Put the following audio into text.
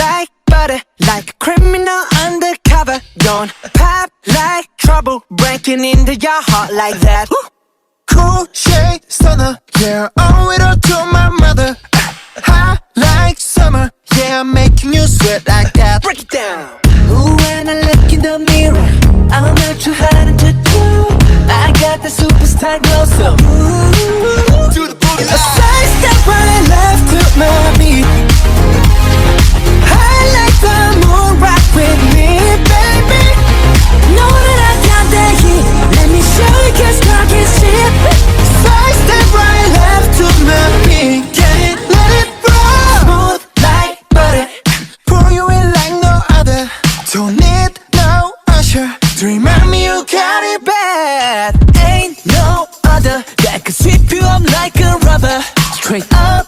like butter, like a criminal undercover. Don't pop like trouble, breaking into your heart like that. Cool shade stunner, yeah, owe it all to my mother. Hot like summer, yeah, I'm making you sweat like that. Break it down. Ooh, when I look in the mirror, I'm not too hard to do. I got the superstar glow, so ooh, Do the booty a side step right and left to my beat. I like the moon, rock with me, baby. Know that I got that heat. Let me show you, 'cause girl can see it. Side step right and left to my beat. Get it, let it roll. Smooth like butter. Pour you in like no other. Don't need no usher to remind me you got it bad. Ain't no other that can sweep you up like a rubber. Straight up